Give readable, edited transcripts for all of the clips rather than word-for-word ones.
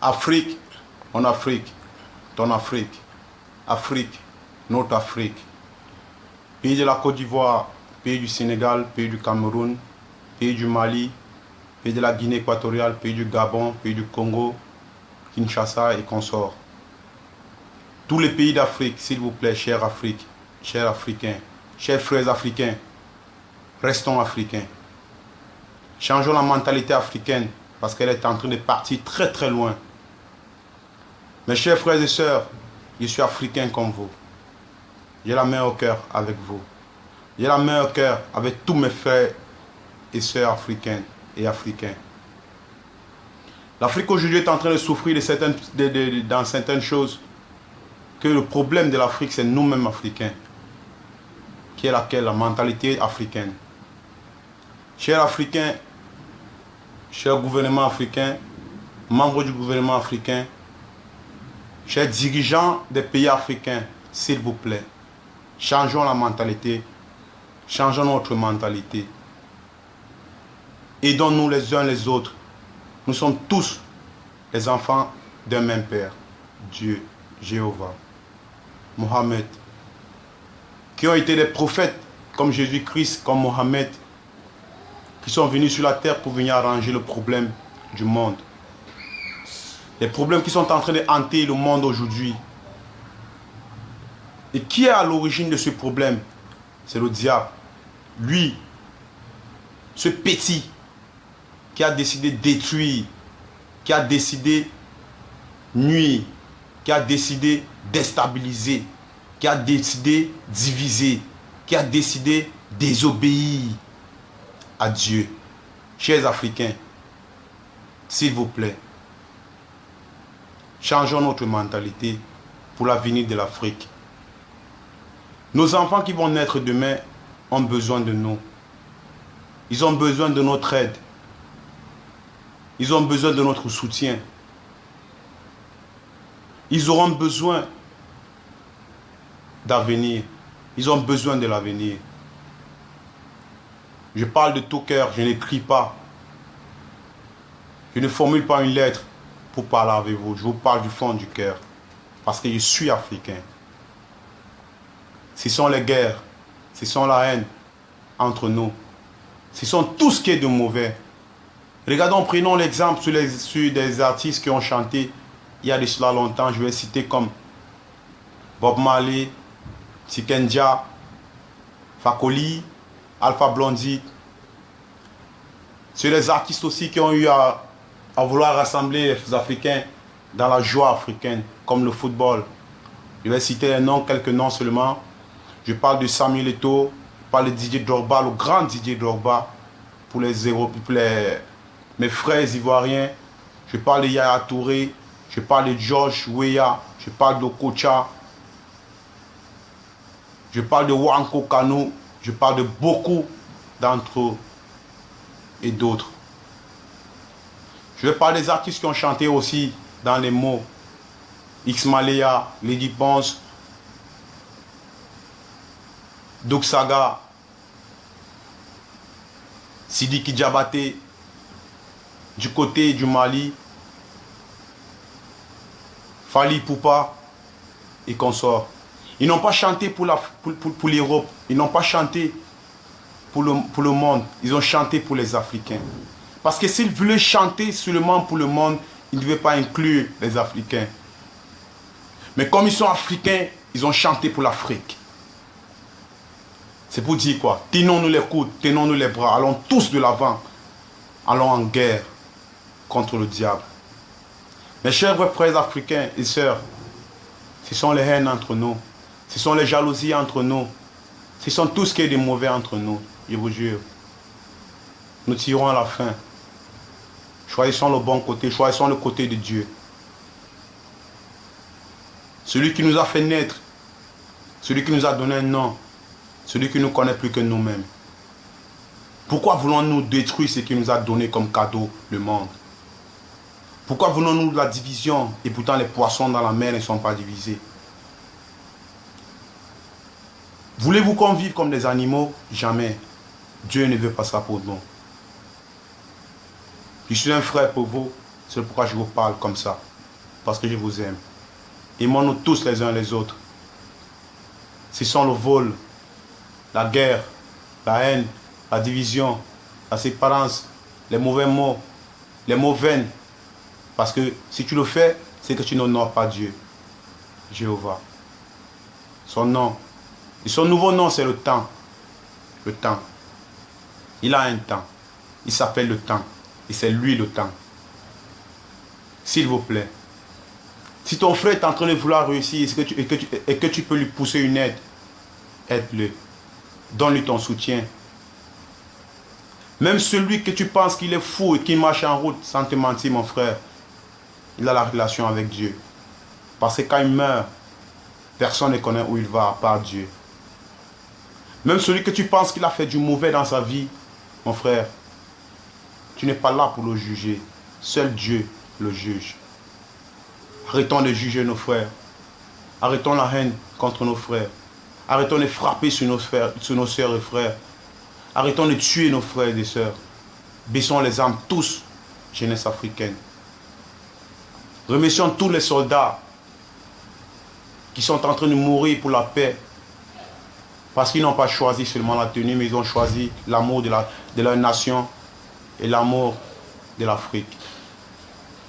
Afrique, mon Afrique, ton Afrique. Afrique, notre Afrique. Pays de la Côte d'Ivoire, pays du Sénégal, pays du Cameroun, pays du Mali, pays de la Guinée équatoriale, pays du Gabon, pays du Congo, Kinshasa et consorts. Tous les pays d'Afrique, s'il vous plaît, chère Afrique, chers Africains, chers frères africains, restons africains. Changeons la mentalité africaine parce qu'elle est en train de partir très très loin. Mes chers frères et sœurs, je suis africain comme vous. J'ai la main au cœur avec vous. J'ai la main au cœur avec tous mes frères et sœurs africaines et africains. L'Afrique aujourd'hui est en train de souffrir dans certaines choses. Que le problème de l'Afrique, c'est nous-mêmes africains. Qui est laquelle? La mentalité africaine. Chers Africains, chers gouvernements africains, membres du gouvernement africain, chers dirigeants des pays africains, s'il vous plaît, changeons la mentalité, changeons notre mentalité. Aidons-nous les uns les autres. Nous sommes tous les enfants d'un même Père, Dieu, Jéhovah, Mohammed, qui ont été des prophètes comme Jésus-Christ, comme Mohammed, qui sont venus sur la terre pour venir arranger le problème du monde. Les problèmes qui sont en train de hanter le monde aujourd'hui. Et qui est à l'origine de ce problème? C'est le diable. Lui, ce petit, qui a décidé de détruire, qui a décidé de nuire, qui a décidé de déstabiliser, qui a décidé de diviser, qui a décidé de désobéir à Dieu. Chers Africains, s'il vous plaît, changeons notre mentalité pour l'avenir de l'Afrique. Nos enfants qui vont naître demain ont besoin de nous. Ils ont besoin de notre aide. Ils ont besoin de notre soutien. Ils auront besoin d'avenir. Ils ont besoin de l'avenir. Je parle de tout cœur, je n'écris pas. Je ne formule pas une lettre pour parler avec vous. Je vous parle du fond du cœur. Parce que je suis africain. Ce sont les guerres, ce sont la haine entre nous. Ce sont tout ce qui est de mauvais. Regardons, prenons l'exemple sur des artistes qui ont chanté il y a de cela longtemps. Je vais citer comme Bob Marley, Tikenja, Fakoli, Alpha Blondy. C'est les artistes aussi qui ont eu à vouloir rassembler les Africains dans la joie africaine, comme le football. Je vais citer les noms, quelques noms seulement. Je parle de Samuel Eto'o, je parle de Didier Drogba, le grand Didier Drogba, pour mes frères ivoiriens. Je parle de Yaya Touré, je parle de George Weah, je parle de Kocha, je parle de Wanko Kano, je parle de beaucoup d'entre eux et d'autres. Je vais parler des artistes qui ont chanté aussi dans les mots. X Malaya, Lady Ponce, Doug Saga, Sidiki Diabaté, du côté du Mali, Fali Poupa et consorts. Ils n'ont pas chanté pour l'Europe, ils n'ont pas chanté pour le monde, ils ont chanté pour les Africains. Parce que s'ils voulaient chanter seulement pour le monde, ils ne devaient pas inclure les Africains. Mais comme ils sont africains, ils ont chanté pour l'Afrique. C'est pour dire quoi? Tenons-nous les coudes, tenons-nous les bras, allons tous de l'avant. Allons en guerre contre le diable. Mes chers frères africains et sœurs, ce sont les haines entre nous. Ce sont les jalousies entre nous. Ce sont tout ce qui est de mauvais entre nous, je vous jure. Nous tirons à la fin. Choisissons le bon côté, choisissons le côté de Dieu. Celui qui nous a fait naître, celui qui nous a donné un nom, celui qui nous connaît plus que nous-mêmes. Pourquoi voulons-nous détruire ce qui nous a donné comme cadeau, le monde? Pourquoi voulons-nous de la division et pourtant les poissons dans la mer ne sont pas divisés? Voulez-vous qu'on vive comme des animaux? Jamais. Dieu ne veut pas ça pour nous. Je suis un frère pour vous, c'est pourquoi je vous parle comme ça. parce que je vous aime. Aimons-nous tous les uns les autres. Ce sont le vol, la guerre, la haine, la division, la séparance, les mauvais mots, les mots vains. Parce que si tu le fais, c'est que tu n'honores pas Dieu, Jéhovah. Son nom. Et son nouveau nom, c'est le temps. Le temps. Il a un temps. Il s'appelle le temps. Et c'est lui le temps. S'il vous plaît. Si ton frère est en train de vouloir réussir et que tu peux lui pousser une aide, aide-le. Donne-lui ton soutien. Même celui que tu penses qu'il est fou et qui marche en route, sans te mentir, mon frère, il a la relation avec Dieu. Parce que quand il meurt, personne ne connaît où il va à part Dieu. Même celui que tu penses qu'il a fait du mauvais dans sa vie, mon frère, tu n'es pas là pour le juger. Seul Dieu le juge. Arrêtons de juger nos frères. Arrêtons la haine contre nos frères. Arrêtons de frapper sur nos sœurs et frères. Arrêtons de tuer nos frères et sœurs. Baissons les armes tous, jeunesse africaine. Remercions tous les soldats qui sont en train de mourir pour la paix. Parce qu'ils n'ont pas choisi seulement la tenue, mais ils ont choisi l'amour de leur nation et l'amour de l'Afrique.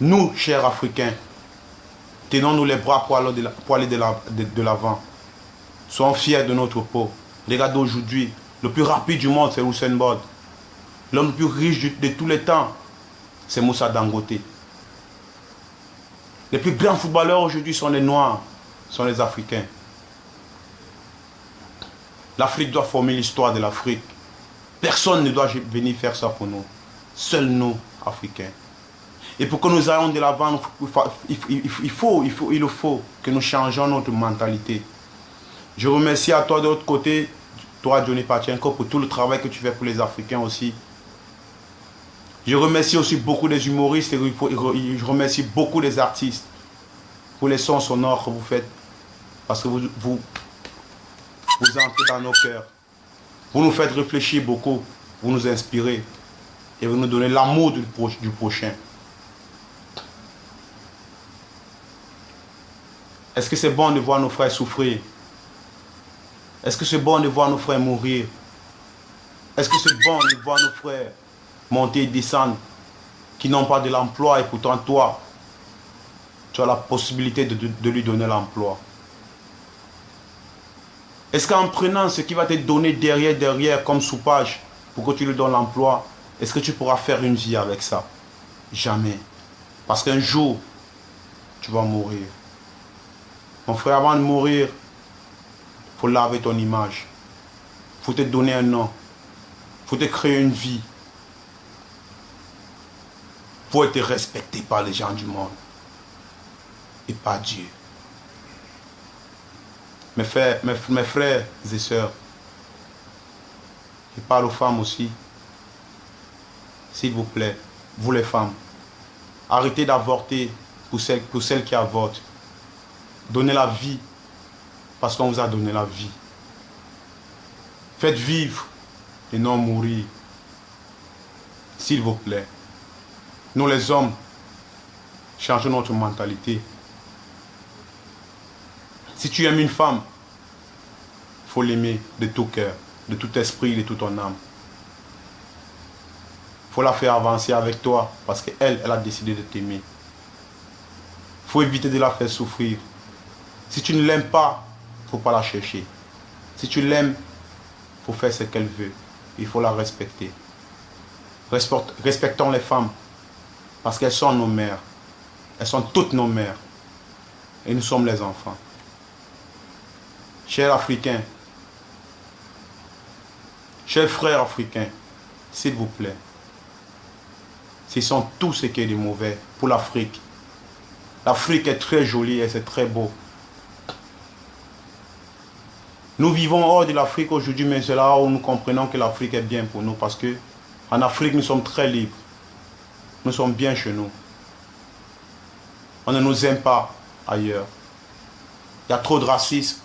Nous, chers Africains, tenons-nous les bras pour aller de l'avant. Soyons fiers de notre peau. Regardez aujourd'hui, le plus rapide du monde, c'est Usain Bolt. L'homme le plus riche de tous les temps, c'est Moussa Dangote. Les plus grands footballeurs aujourd'hui sont les Noirs, sont les Africains. L'Afrique doit former l'histoire de l'Afrique. Personne ne doit venir faire ça pour nous. Seuls nous, Africains. Et pour que nous ayons de l'avant, il faut que nous changeons notre mentalité. Je remercie à toi de l'autre côté, toi Johnny Pachenko, pour tout le travail que tu fais pour les Africains aussi. Je remercie aussi beaucoup des humoristes et je remercie beaucoup des artistes pour les sons sonores que vous faites. Parce que vous entrez dans nos cœurs. Vous nous faites réfléchir beaucoup, vous nous inspirez et vous nous donnez l'amour du prochain. Est-ce que c'est bon de voir nos frères souffrir? Est-ce que c'est bon de voir nos frères mourir? Est-ce que c'est bon de voir nos frères monter et descendre, qui n'ont pas de l'emploi et pourtant toi, tu as la possibilité de lui donner l'emploi? Est-ce qu'en prenant ce qui va te donner derrière comme soupage pour que tu lui donnes l'emploi, est-ce que tu pourras faire une vie avec ça? Jamais. Parce qu'un jour, tu vas mourir. Mon frère, avant de mourir, il faut laver ton image. Il faut te donner un nom. Il faut te créer une vie. Il faut être respecté par les gens du monde. Et par Dieu. Mes frères et sœurs, je parle aux femmes aussi. S'il vous plaît, vous les femmes, arrêtez d'avorter pour celles qui avortent. Donnez la vie parce qu'on vous a donné la vie. Faites vivre et non mourir. S'il vous plaît. Nous les hommes, changeons notre mentalité. Si tu aimes une femme, il faut l'aimer de tout cœur, de tout esprit, de toute ton âme. Il faut la faire avancer avec toi parce qu'elle a décidé de t'aimer. Il faut éviter de la faire souffrir. Si tu ne l'aimes pas, il ne faut pas la chercher. Si tu l'aimes, il faut faire ce qu'elle veut. Il faut la respecter. Respectons les femmes parce qu'elles sont nos mères. Elles sont toutes nos mères. Et nous sommes les enfants. Chers Africains, chers frères africains, s'il vous plaît, ce sont tout ce qui est de mauvais pour l'Afrique. L'Afrique est très jolie et c'est très beau. Nous vivons hors de l'Afrique aujourd'hui, mais c'est là où nous comprenons que l'Afrique est bien pour nous parce que en Afrique, nous sommes très libres. Nous sommes bien chez nous. On ne nous aime pas ailleurs. Il y a trop de racisme.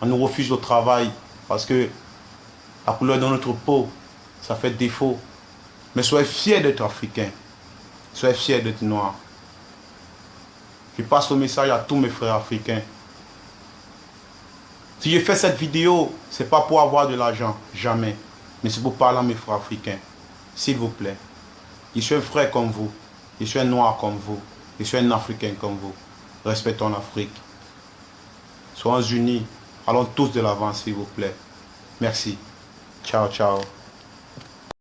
On nous refuse le travail parce que la couleur de notre peau, ça fait défaut. Mais soyez fiers d'être africains. Soyez fiers d'être noirs. Je passe le message à tous mes frères africains. Si je fais cette vidéo, ce n'est pas pour avoir de l'argent, jamais. Mais c'est pour parler à mes frères africains. S'il vous plaît. Je suis un frère comme vous. Je suis un noir comme vous. Je suis un africain comme vous. Respectons l'Afrique. Soyons unis. Allons tous de l'avant, s'il vous plaît. Merci. Ciao, ciao.